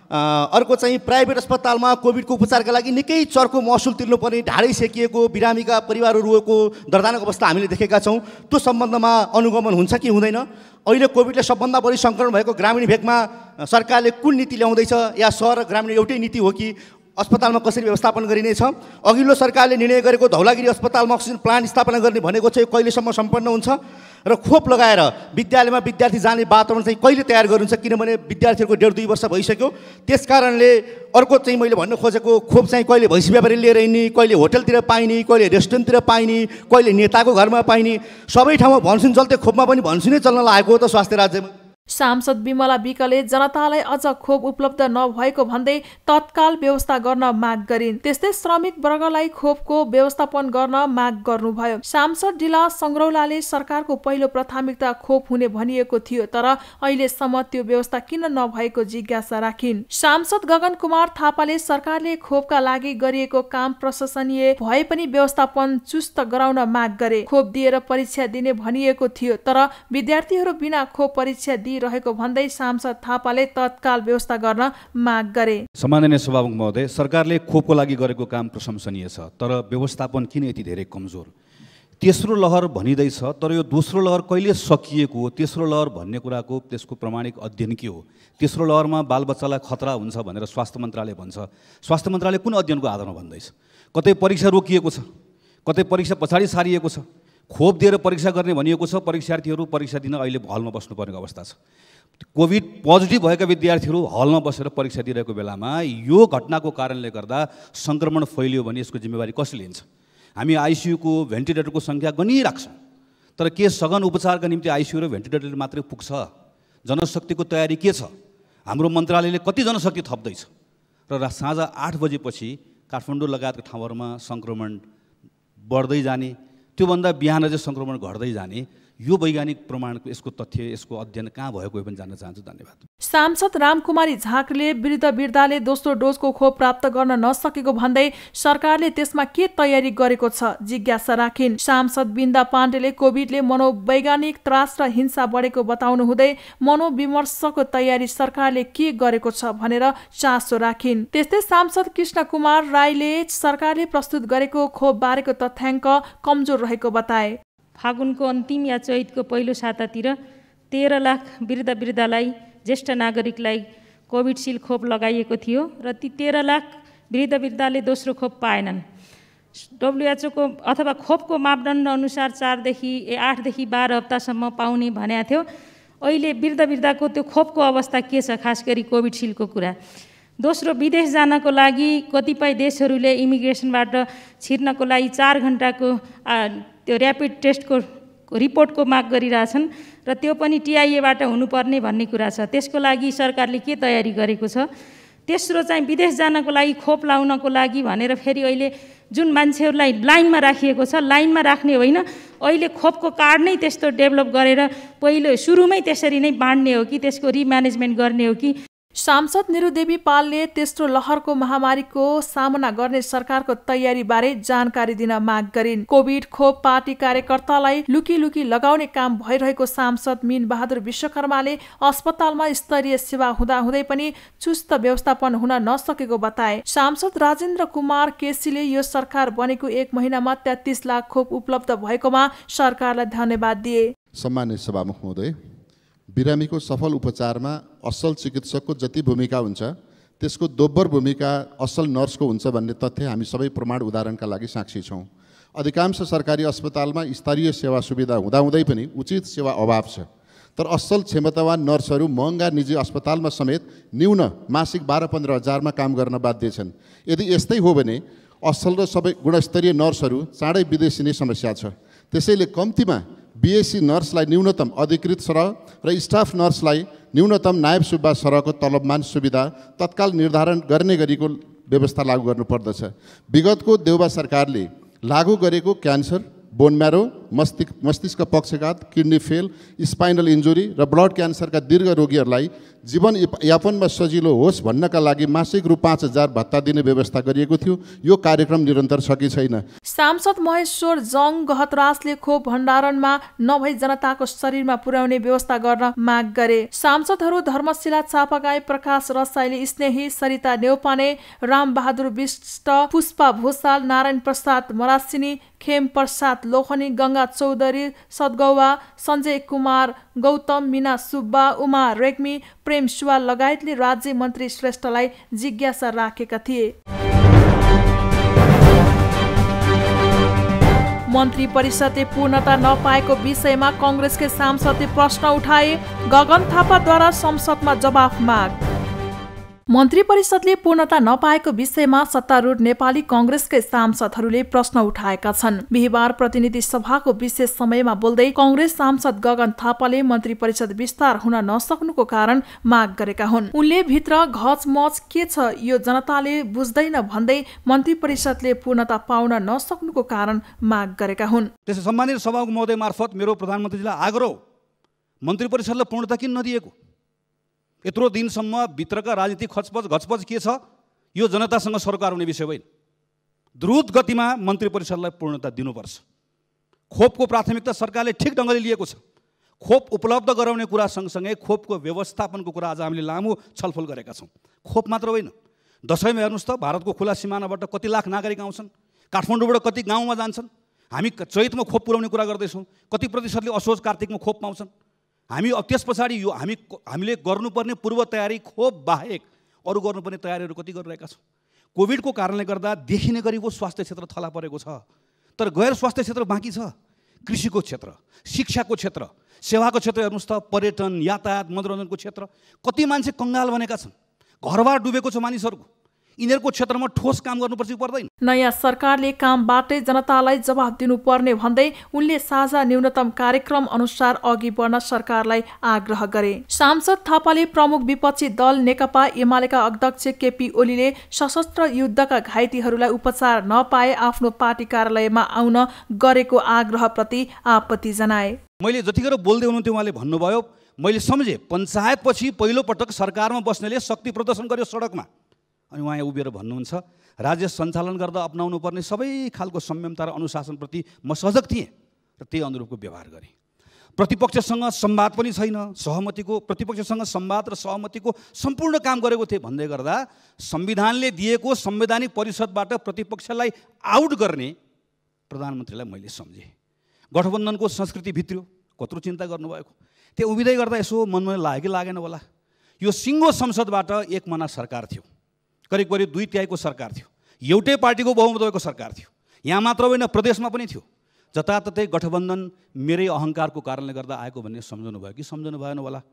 Q: अर्को चाहिँ प्राइभेट अस्पतालमा कोभिडको उपचारका लागि निकै चर्को महसुल तिर्नुपर्ने, ढाडै सेकिएको बिरामीका परिवारहरू रोएको दर्दनाक अवस्था हामीले देखेका छौँ। त्यो सम्बन्धमा अनुगमन हुन्छ कि हुँदैन? अहिले कोभिडले सबभन्दा बढी सङ्क्रमण भएको ग्रामीण भेगमा सरकारले कुन नीति ल्याउँदैछ, या सहर र ग्रामीण एउटै नीति हो कि अस्पतालमा कसरी व्यवस्थापन गरिनेछ? अघिल्लो सरकारले निर्णय गरेको धौलागिरी अस्पतालमा अक्सिजन प्लान्ट स्थापना गर्ने भनेको चाहिँ कहिलेसम्म सम्पन्न हुन्छ र खोप लगाएर विद्यालयमा विद्यार्थी जाने वातावरण चाहिँ कहिले तयार गर्नुहुन्छ? किनभने विद्यार्थीहरूको 1.5-2 वर्ष भइसक्यो। त्यस कारणले अर्को चाहिँ मैले भन्न खोजेको खोप चाहिँ कहिले भैँसी व्यापारी लिएर हिँड्ने, कहिले होटलतिर पाइने, कहिले रेस्टुरेन्टतिर पाइने, कहिले नेताको घरमा पाइने, सबै ठाउँमा भनसुन चल्ते खोपमा पनि भनसुनै चल्न लागेको हो त स्वास्थ्य राज्यमा।
A: सांसद बिमला विकले जनतालाई अझ खोप उपलब्ध नभएको भन्दै तत्काल व्यवस्था गर्न माग गरिन्। त्यस्तै श्रमिक वर्गलाई खोपको व्यवस्थापन गर्न माग गर्नुभयो। सांसद डिला संग्रौलाले सरकारको पहिलो प्राथमिकता खोप हुने भनिएको थियो, तर अहिलेसम्म त्यो व्यवस्था किन नभएको जिज्ञासा राखिन्। सांसद गगन कुमार थापाले सरकारले खोपका लागि गरिएको काम प्रशंसनीय भए पनि व्यवस्थापन चुस्त गराउन माग गरे। खोप दिएर परीक्षा दिने भनिएको थियो, तर विद्यार्थीहरू बिना खोप परीक्षा रहेको भन्दै सांसद थापाले तत्काल व्यवस्था गर्न माग गरे।
R: सम्माननीय सभामुख महोदय, सरकारले खोपको लागि गरेको काम प्रशंसनीय छ, तर व्यवस्थापन किन यति धेरै कमजोर? तेस्रो लहर भनिँदैछ, तर यो दोस्रो लहर कहिले सकिएको हो? तेस्रो लहर भन्ने कुराको त्यसको प्रमाणिक अध्ययन के हो? तेस्रो लहरमा बालबच्चालाई खतरा हुन्छ भनेर स्वास्थ्य मन्त्रालय भन्छ। स्वास्थ्य मन्त्रालय कुन अध्ययनको आधारमा भन्दैछ? कतै परीक्षा रोकिएको छ, कतै परीक्षा पछाडि सारिएको छ। खोप दिएर परीक्षा गर्ने भनिएको छ, परीक्षार्थीहरू परीक्षा दिन अहिले हलमा बस्नुपर्ने अवस्था छ। कोभिड पोजिटिभ भएका विद्यार्थीहरू हलमा बसेर परीक्षा दिइरहेको बेलामा यो घटनाको कारणले गर्दा सङ्क्रमण फैलियो भने यसको जिम्मेवारी कसले लिन्छ? हामी आइसियुको भेन्टिलेटरको सङ्ख्या गनिराख्छौँ, तर के सघन उपचारका निम्ति आइसियु र भेन्टिलेटर मात्रै पुग्छ? जनशक्तिको तयारी के छ? हाम्रो मन्त्रालयले कति जनशक्ति थप्दैछ? र साँझ 8 बजेपछि काठमाडौँ लगायतका ठाउँहरूमा सङ्क्रमण बढ्दै जाने, त्योभन्दा बिहान चाहिँ सङ्क्रमण घट्दै जाने, यो वैज्ञानिक प्रमाणको यसको तथ्य, यसको अध्ययन कहाँ भएको पनि जान्न चाहन्छु। धन्यवाद।
A: सांसद रामकुमारी झाँक्रीले वृद्ध दोस्रो डोजको खोप प्राप्त गर्न नसकेको भन्दै सरकारले त्यसमा के तयारी गरेको छ जिज्ञासा राखिन्। सांसद बिन्दा पाण्डेले कोभिडले मनोवैज्ञानिक त्रास र हिंसा बढेको बताउनु हुँदै मनोविमर्शको तयारी सरकारले के गरेको छ भनेर चासो राखिन्। त्यस्तै सांसद कृष्ण कुमार राईले सरकारले प्रस्तुत गरेको खोप बारेको तथ्याङ्क कमजोर रहेको बताए।
S: फागुनको अन्तिम या चैतको पहिलो सातातिर 13 लाख वृद्धलाई ज्येष्ठ नागरिकलाई कोभिडसिल्ड खोप लगाइएको थियो र ती 13 लाख वृद्धले दोस्रो खोप पाएनन्। WHO को अथवा खोपको मापदण्ड अनुसार 8 देखि 12 हप्तासम्म पाउने भनेको थियो। अहिले वृद्धको त्यो खोपको अवस्था के छ, खास गरी कोभिडसिल्डको कुरा। दोस्रो, विदेश जानको लागि कतिपय देशहरूले इमिग्रेसनबाट छिर्नको लागि 4 घण्टाको त्यो ऱ्यापिड टेस्टको रिपोर्टको माग गरिरहेछन् र त्यो पनि TIA-बाट हुनुपर्ने भन्ने कुरा छ। त्यसको लागि सरकारले के तयारी गरेको छ? तेस्रो चाहिँ विदेश जानको लागि खोप लाउनको लागि भनेर फेरि अहिले जुन मान्छेहरूलाई लाइनमा राखिएको छ, लाइनमा राख्ने होइन, अहिले खोपको कार्ड नै त्यस्तो डेभलप गरेर पहिलो सुरुमै त्यसरी नै बाँड्ने हो कि त्यसको रिम्यानेजमेन्ट गर्ने हो कि?
A: सांसद निरुदेवी पालले तेस्रो लहरको महामारीको सामना गर्ने सरकारको तयारी बारे जानकारी दिन माग गरिन्। कोभिड खोप पार्टी कार्यकर्तालाई लुकी लगाउने काम भइरहेको सांसद मीन बहादुर विश्वकर्माले अस्पतालमा स्तरीय सेवा हुँदाहुँदै पनि चुस्त व्यवस्थापन हुन नसकेको बताए। सांसद राजेन्द्र कुमार केसीले यो सरकार बनेको 1 महिनामा 33 लाख खोप उपलब्ध भएकोमा सरकारलाई धन्यवाद दिए।
T: सम्मानित सभामुख महोदय, बिरामीको सफल उपचारमा असल चिकित्सकको जति भूमिका हुन्छ त्यसको दोब्बर भूमिका असल नर्सको हुन्छ भन्ने तथ्य हामी सबै प्रमाण उदाहरणका लागि साक्षी छौँ। अधिकांश सरकारी अस्पतालमा स्तरीय सेवा सुविधा हुँदाहुँदै पनि उचित सेवा अभाव छ, तर असल क्षमतावान नर्सहरू महँगा निजी अस्पतालमा समेत न्यून मासिक 12-15 हजारमा काम गर्न बाध्य छन्। यदि यस्तै हो भने असल र सबै गुणस्तरीय नर्सहरू चाँडै विदेशिने समस्या छ। त्यसैले कम्तीमा BSc नर्सलाई न्यूनतम अधिकृत सरह र स्टाफ नर्सलाई न्यूनतम नायब सुब्बा सरहको तलबमान सुविधा तत्काल निर्धारण गर्ने गरीको व्यवस्था लागू गर्नुपर्दछ। विगतको देउबा सरकारले लागू गरेको क्यान्सर, बोन म्यारो, मस्तिष्क पक्षघात, किडनी फेल, स्पाइनल इन्जुरी र ब्लड क्यान्सरका दीर्घ रोगीहरूलाई जीवन यापनमा सजिलो होस् भन्नका लागि मासिक रु 5,000 भत्ता दिने व्यवस्था गरिएको थियो। यो कार्यक्रम निरन्तर छ कि छैन?
A: सांसद महेश्वर जङ गहतराजले खोप भण्डारणमा नभई जनताको शरीरमा पुर्याउने व्यवस्था गर्न माग गरे। सांसदहरू धर्मशिला चापागाई, प्रकाश रसाइली, स्नेही, सरिता नेउपाने, राम बहादुर विष्ट, पुष्पा भूषाल, नारायण प्रसाद मरासिनी, खेम प्रसाद लोखनी, गंगा चौधरी, सदगौवा, सञ्जय कुमार गौतम, मीना सुब्बा, उमा रेग्मी, प्रेम सुवाल लगायतले राज्य मन्त्री श्रेष्ठलाई जिज्ञासा राखेका थिए। मन्त्री परिषदले पूर्णता नपाएको विषयमा कांग्रेसकै सांसदले प्रश्न उठाए। गगन थापाद्वारा संसदमा जवाफ माग। मन्त्री परिषदले पूर्णता नपाएको विषयमा सत्तारूढ नेपाली कांग्रेसकै सांसदहरूले प्रश्न उठाएका छन्। बिहीबार प्रतिनिधि सभाको विशेष समयमा बोल्दै कांग्रेस सांसद गगन थापाले मन्त्री परिषद विस्तार हुन नसक्नुको कारण माग गरेका हुन्। उनले भित्र घचमच के छ यो जनताले बुझ्दैन भन्दै मन्त्री परिषदले पूर्णता पाउन नसक्नुको कारण माग गरेका हुन्।
R: त्यसै सम्मानित सभाको महोदय मार्फत मेरो प्रधानमन्त्रीलाई आग्रह, मन्त्री परिषदलाई पूर्णता किन नदिएको? यत्रो दिनसम्म भित्रका राजनीतिक घचपच के छ यो जनतासँग सरकार हुने विषय होइन। द्रुत गतिमा मन्त्री परिषदलाई पूर्णता दिनुपर्छ। खोपको प्राथमिकता सरकारले ठिक ढङ्गले लिएको छ। खोप उपलब्ध गराउने कुरा सँगसँगै खोपको व्यवस्थापनको कुरा आज हामीले लामो छलफल गरेका छौँ। खोप मात्र होइन, दशैंमा हेर्नुहोस् त भारतको खुला सिमानाबाट कति लाख नागरिक आउँछन्, काठमाडौँबाट कति गाउँमा जान्छन्। हामी चैतमा खोप पुर्याउने कुरा गर्दैछौँ, कति प्रतिशतले असोज कार्तिकमा खोप पाउँछन्। हामी त्यस पछाडि यो हामीले गर्नुपर्ने पूर्व तयारी खोप बाहेक अरू गर्नुपर्ने तयारीहरू कति गरिरहेका छौँ। कोभिडको कारणले गर्दा देखिने गरेको स्वास्थ्य क्षेत्र थला परेको छ, तर गैर स्वास्थ्य क्षेत्र बाँकी छ। कृषिको क्षेत्र, शिक्षाको क्षेत्र, सेवाको क्षेत्र हेर्नुहोस् त, पर्यटन, यातायात, मनोरञ्जनको क्षेत्र, कति मान्छे कङ्गाल बनेका छन्, घरबार डुबेको छ मानिसहरूको। यिनीहरूको क्षेत्रमा ठोस काम गर्नुपर्छ कि पर्दैन?
A: नयाँ सरकारले कामबाटै जनतालाई जवाफ दिनुपर्ने भन्दै उनले साझा न्यूनतम कार्यक्रम अनुसार अघि बढ्न सरकारलाई आग्रह गरे। सांसद थापाले प्रमुख विपक्षी दल नेकपा एमालेका अध्यक्ष केपी ओलीले सशस्त्र युद्धका घाइतेहरूलाई उपचार नपाए आफ्नो पार्टी कार्यालयमा आउन गरेको आग्रहप्रति आपत्ति जनाए।
R: मैले जतिखेर बोल्दै हुनुहुन्थ्यो उहाँले भन्नुभयो, मैले सम्झेँ पञ्चायतपछि पहिलोपटक सरकारमा बस्नेले शक्ति प्रदर्शन गर्यो सडकमा। अनि उहाँ उभिएर भन्नुहुन्छ, राज्य सञ्चालन गर्दा अपनाउनु पर्ने सबै खालको संयमता र अनुशासनप्रति म सजग थिएँ र त्यही अनुरूपको व्यवहार गरेँ। प्रतिपक्षसँग संवाद पनि छैन, प्रतिपक्षसँग संवाद र सहमतिको सम्पूर्ण काम गरेको थिएँ भन्दै गर्दा संविधानले दिएको संवैधानिक परिषदबाट प्रतिपक्षलाई आउट गर्ने प्रधानमन्त्रीलाई मैले सम्झेँ। गठबन्धनको संस्कृति भित्रियो, कत्रो चिन्ता गर्नुभएको। त्यो उभिँदै गर्दा यसो मनमा लाग्यो कि लागेन होला। यो सिङ्गो संसदबाट एक मना सरकार थियो, करिब 2/3 सरकार थियो, एउटै पार्टीको बहुमत भएको सरकार थियो। यहाँ मात्र होइन, प्रदेशमा पनि थियो। जताततै गठबन्धन मेरै अहङ्कारको कारणले गर्दा आएको भन्ने सम्झनु भयो कि सम्झनु भएन होला।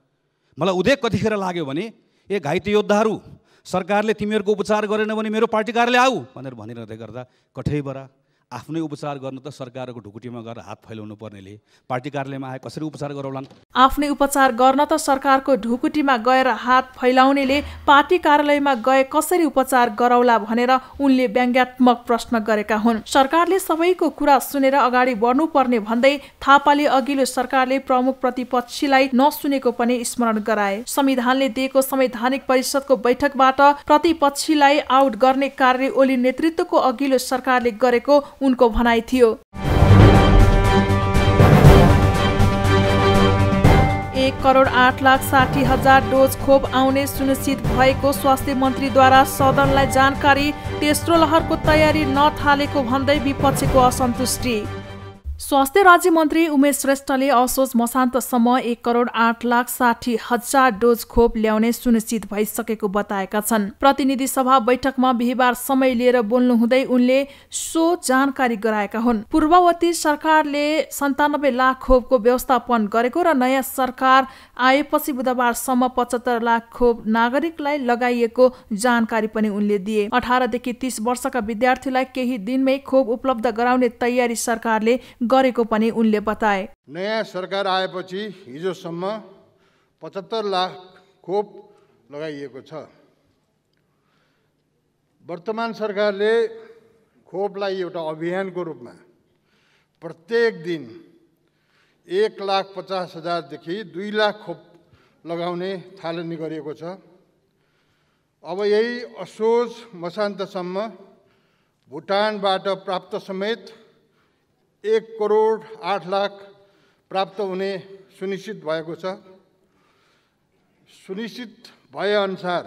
R: मलाई उदेक कतिखेर लाग्यो भने ए घाइते योद्धाहरू, सरकारले तिमीहरूको उपचार गरेन भने मेरो पार्टी कार्यालय आऊ भनेर भनिरहँदै गर्दा कठैबरा आफ्नै उपचार गर्न त सरकारको ढुकुटीमा गएर हात फैलाउनु पर्नेले पार्टी कार्यालयमा आए कसरी उपचार गराउलान्?
A: आफ्नै उपचार गर्न त सरकारको ढुकुटीमा गएर हात फैलाउनेले पार्टी कार्यालयमा गए कसरी उपचार गराउला भनेर उनले व्यङ्ग्यात्मक प्रश्न गरेका हुन्। सरकारले सबैको कुरा सुनेर अगाडि बढ्नुपर्ने भन्दै थापाले अघिल्लो सरकारले प्रमुख प्रतिपक्षीलाई नसुनेको पनि स्मरण गराए। संविधानले दिएको संवैधानिक परिषदको बैठकबाट प्रतिपक्षीलाई आउट गर्ने कार्य ओली नेतृत्वको अघिल्लो सरकारले गरेको उनको भनाइ थियो। 1,08,60,000 डोज खोप आउने सुनिश्चित भएको स्वास्थ्य मन्त्रीद्वारा सदनलाई जानकारी। तेस्रो लहरको तयारी नथालेको भन्दै विपक्षीको असन्तुष्टि। स्वास्थ्य राज्य मन्त्री उमेश श्रेष्ठले असोज मसान्तसम्म 1,08,60,000 डोज खोप ल्याउने सुनिश्चित भइसकेको बताएका छन्। प्रतिनिधि सभा बैठकमा बिहीबार समय लिएर बोल्नुहुँदै उनले सो जानकारी गराएका हुन्। पूर्ववर्ती सरकारले 97 लाख खोपको व्यवस्थापन गरेको र नयाँ सरकार आएपछि बुधबारसम्म 75 लाख खोप नागरिकलाई लगाइएको जानकारी पनि उनले दिए। 18 देखि 30 वर्षका विद्यार्थीलाई केही दिनमै खोप उपलब्ध गराउने तयारी सरकारले गरेको पनि उनले बताए।
U: नयाँ सरकार आएपछि हिजोसम्म 75 लाख खोप लगाइएको छ। वर्तमान सरकारले खोपलाई एउटा अभियानको रूपमा प्रत्येक दिन 1,50,000 देखि 2 लाख खोप लगाउने थालनी गरिएको छ। अब यही असोज मसान्तसम्म भुटानबाट प्राप्त समेत 1,08,00,000 प्राप्त हुने सुनिश्चित भएको छ। सुनिश्चित भएअनुसार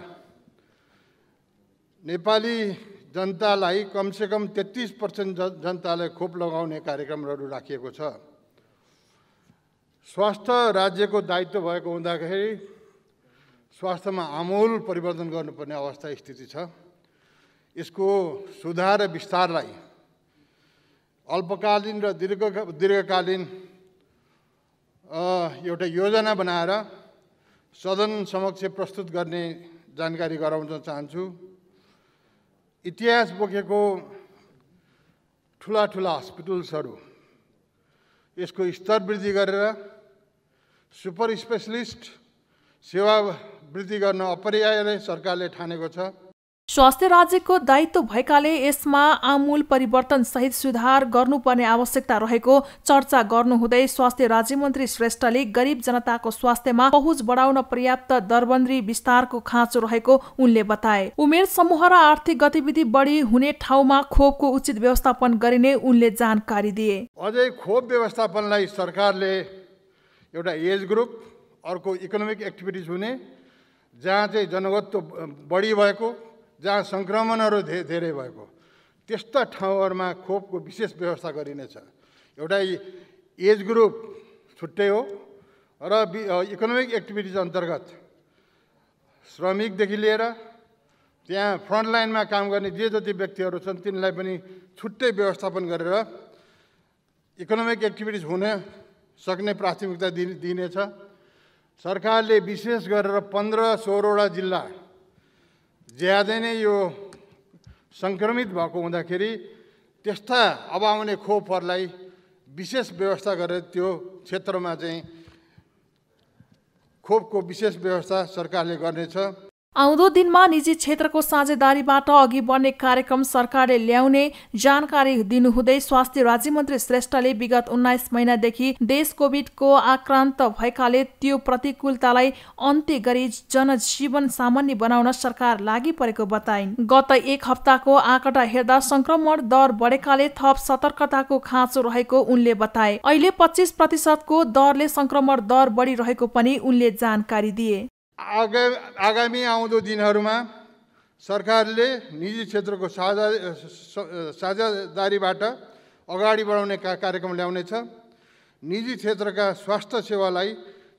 U: नेपाली जनतालाई कमसेकम 33% जनतालाई खोप लगाउने कार्यक्रमहरू राखिएको छ। स्वास्थ्य राज्यको दायित्व भएको हुँदाखेरि स्वास्थ्यमा आमूल परिवर्तन गर्नुपर्ने अवस्था स्थिति छ। यसको सुधार र विस्तारलाई अल्पकालीन र दीर्घकालीन एउटा योजना बनाएर सदन समक्ष प्रस्तुत गर्ने जानकारी गराउन चाहन्छु। इतिहास बोकेको ठुला ठुला हस्पिटल्सहरू यसको स्तर वृद्धि गरेर सुपर स्पेशलिस्ट सेवा वृद्धि गर्न अपरिहार्य सरकारले ठानेको छ।
A: स्वास्थ्य राज्यको दायित्व भएकाले यसमा आमूल परिवर्तन सहित सुधार गर्नुपर्ने आवश्यकता रहेको चर्चा गर्नुहुँदै स्वास्थ्य राज्यमन्त्री श्रेष्ठले गरिब जनताको स्वास्थ्यमा पहुँच बढाउन पर्याप्त दरबन्दी विस्तारको खाँचो रहेको उनले बताए। उमेर समूह र आर्थिक गतिविधि बढी हुने ठाउँमा खोपको उचित व्यवस्थापन गरिने उनले जानकारी दिए।
U: अझै खोप व्यवस्थापनलाई सरकारले एउटा एज ग्रुप, अर्को इकोनोमिक एक्टिभिटिज हुने, जहाँ चाहिँ जनघनत्व बढी भएको, जहाँ सङ्क्रमणहरू धेरै भएको त्यस्ता ठाउँहरूमा खोपको विशेष व्यवस्था गरिनेछ। एउटा एज ग्रुप छुट्टै हो र इकोनोमिक एक्टिभिटिज अन्तर्गत श्रमिकदेखि लिएर त्यहाँ फ्रन्टलाइनमा काम गर्ने जे जति व्यक्तिहरू छन् तिनलाई पनि छुट्टै व्यवस्थापन गरेर इकोनोमिक एक्टिभिटिज हुन सक्ने प्राथमिकता दिइनेछ। सरकारले विशेष गरेर 15-16वटा जिल्ला ज्यादै नै यो सङ्क्रमित भएको हुँदाखेरि त्यस्ता अब आउने खोपहरूलाई विशेष व्यवस्था गरेर त्यो क्षेत्रमा चाहिँ खोपको विशेष व्यवस्था सरकारले गर्नेछ।
A: आउँदो दिनमा निजी क्षेत्रको साझेदारीबाट अघि बढ्ने कार्यक्रम सरकारले ल्याउने जानकारी दिनुहुँदै स्वास्थ्य राज्यमन्त्री श्रेष्ठले विगत 19 महिनादेखि देश कोभिडको आक्रान्त भएकाले त्यो प्रतिकूलतालाई अन्त्य गरी जनजीवन सामान्य बनाउन सरकार लागि परेको बताइन्। गत एक हप्ताको आँकडा हेर्दा संक्रमण दर बढेकाले थप सतर्कताको खाँचो रहेको उनले बताए। अहिले 25% दरले संक्रमण दर बढिरहेको पनि उनले जानकारी दिए।
U: आगामी आउँदो दिनहरूमा सरकारले निजी क्षेत्रको साझेदारीबाट अगाडि बढाउने कार्यक्रम ल्याउनेछ। निजी क्षेत्रका स्वास्थ्य सेवालाई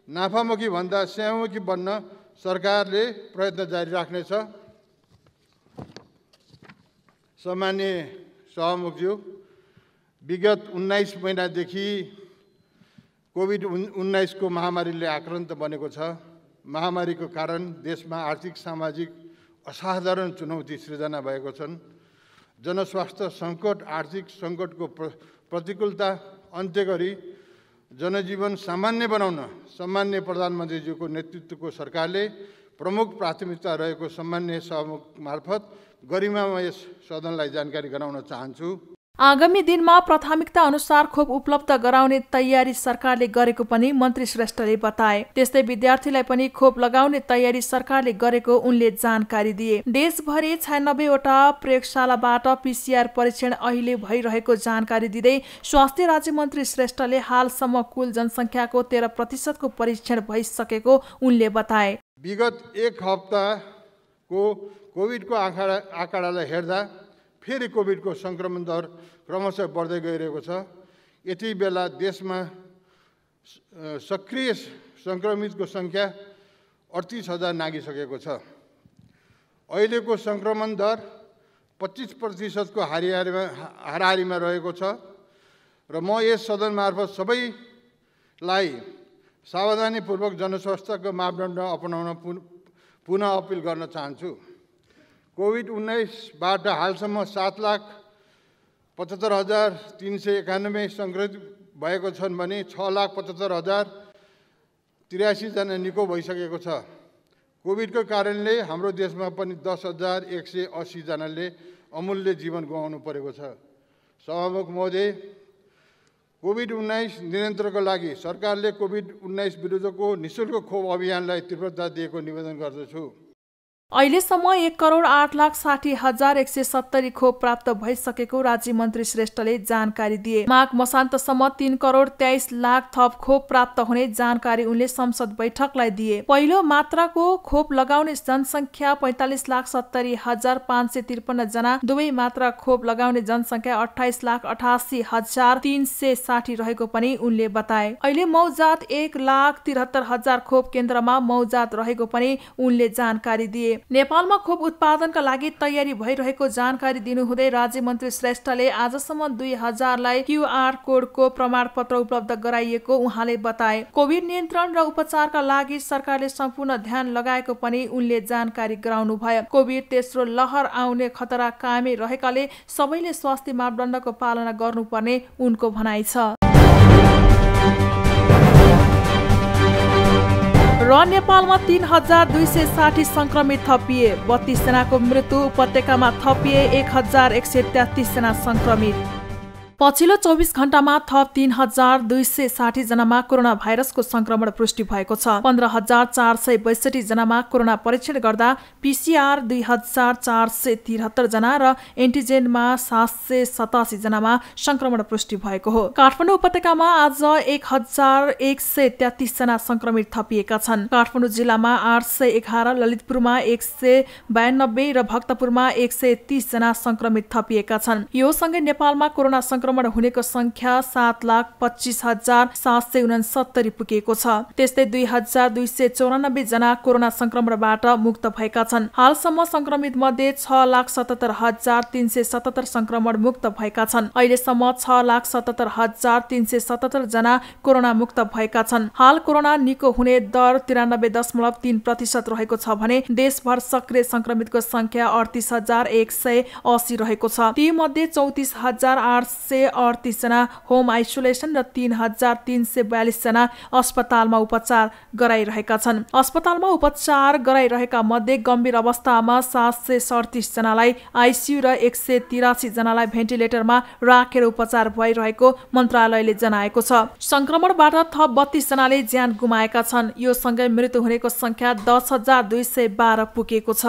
U: नाफामुखी भन्दा सेवामुखी बन्न सरकारले प्रयत्न जारी राख्नेछ। सम्माननीय सभामुखज्यू, विगत 19 महिनादेखि कोभिड-19 को महामारीले आक्रान्त बनेको छ। महामारीको कारण देशमा आर्थिक सामाजिक असाधारण चुनौती सृजना भएको छन्। जनस्वास्थ्य सङ्कट, आर्थिक सङ्कटको प्रतिकूलता अन्त्य गरी जनजीवन सामान्य बनाउन सम्माननीय प्रधानमन्त्रीज्यूको नेतृत्वको सरकारले प्रमुख प्राथमिकता रहेको सम्माननीय सभामुख मार्फत गरिमामा यस सदनलाई जानकारी गराउन चाहन्छु।
A: आगामी दिनमा प्राथमिकता अनुसार खोप उपलब्ध गराउने तयारी सरकारले गरेको पनि मन्त्री श्रेष्ठले बताए। त्यस्तै विद्यार्थीलाई पनि खोप लगाउने तयारी सरकारले गरेको उनले जानकारी दिए। देशभरि 96वटा प्रयोगशालाबाट PCR परीक्षण अहिले भइरहेको जानकारी दिँदै स्वास्थ्य राज्य मन्त्री श्रेष्ठले हालसम्म कुल जनसङ्ख्याको 13% को परीक्षण भइसकेको उनले बताए।
U: विगत एक हप्ताको कोभिडको आँकडालाई हेर्दा फेरि कोभिडको सङ्क्रमण दर क्रमशः बढ्दै गइरहेको छ। यति बेला देशमा सक्रिय सङ्क्रमितको सङ्ख्या 38,000 नागिसकेको छ। अहिलेको सङ्क्रमण दर 25% को हाराहारीमा रहेको छ र म यस सदन मार्फत सबैलाई सावधानीपूर्वक जनस्वास्थ्यको मापदण्ड अपनाउन पुनः अपिल गर्न चाहन्छु। कोभिड-19बाट हालसम्म 7,75,391 सङ्क्रमित भएको छन् भने 6,75,083 जना निको भइसकेको छ। कोभिडको कारणले हाम्रो देशमा पनि 10,180 जनाले अमूल्य जीवन गुमाउनु परेको छ। सभामुख महोदय, कोभिड-19 नियन्त्रणको लागि सरकारले कोभिड-19 विरुद्धको निःशुल्क खोप अभियानलाई तीव्रता दिएको निवेदन गर्दछु।
A: अहिलेसम्म 1,08,60,170 खोप प्राप्त भइसकेको राज्य मन्त्री श्रेष्ठले जानकारी दिए। माघ मसान्तसम्म 3,23,00,000 थप खोप प्राप्त हुने जानकारी उनले संसद बैठकलाई दिए। पहिलो मात्राको खोप लगाउने जनसङ्ख्या 45,70,553 जना, दुवै मात्रा खोप लगाउने जनसङ्ख्या 28,88,360 रहेको पनि उनले बताए। अहिले मौजात 1,73,000 खोप केन्द्रमा मौजात रहेको पनि उनले जानकारी दिए। नेपालमा खोप उत्पादनका लागि तयारी भइरहेको जानकारी दिनुहुँदै राज्य मन्त्री श्रेष्ठले आजसम्म 2000लाई QR कोडको प्रमाणपत्र उपलब्ध गराइएको उहाँले बताए। कोभिड नियन्त्रण र उपचारका लागि सरकारले सम्पूर्ण ध्यान लगाएको पनि उनले जानकारी गराउनुभयो। कोभिड तेस्रो लहर आउने खतरा कायमै रहेकाले सबैले स्वास्थ्य मापदण्डको पालना गर्नुपर्ने उनको भनाइ छ। र नेपालमा 3260 संक्रमित थपिए। 32 जनाको मृत्यु। उपत्यकामा थपिए 1133 जना संक्रमित। पछिल्लो 24 घण्टामा थप 3260 जनामा कोरोना भाइरसको संक्रमण पुष्टि भएको छ। 15462 जनामा कोरोना परीक्षण गर्दा PCR 2473 जना र एन्टिजेनमा 787 जनामा संक्रमण पुष्टि भएको हो। काठमाडौँ उपत्यकामा आज 1133 जना संक्रमित थपिएका छन्। काठमाडौँ जिल्लामा 811, ललितपुरमा 192 र भक्तपुरमा 130 जना संक्रमित थपिएका छन्। यो सँगै नेपालमा कोरोना संक्रमण हुनेको संख्या 7,25,769 पुगेको छ। त्यस्तै 2294 जना कोरोना संक्रमणबाट मुक्त भएका छन्। हालसम्म संक्रमित मध्ये 6,77,377 संक्रमण मुक्त भएका छन्। अहिलेसम्म 6,77,377 जना कोरोना मुक्त भएका छन्। हाल कोरोना निको हुने दर 93.3% रहेको छ भने देशभर सक्रिय संक्रमितको संख्या 38,180 रहेको छ। ती मध्ये 34,838 जना होम आइसोलेसन र 3,342 जना अस्पतालमा उपचार गराइरहेका छन्। अस्पतालमा उपचार गराइरहेका मध्ये गम्भीर अवस्थामा 737 जनालाई आइसियु र 183 जनालाई भेन्टिलेटरमा राखेर उपचार भइरहेको मन्त्रालयले जनाएको छ। संक्रमणबाट थप 32 जनाले ज्यान गुमाएका छन्। यो सँगै मृत्यु हुनेको संख्या 10,212 पुगेको छ।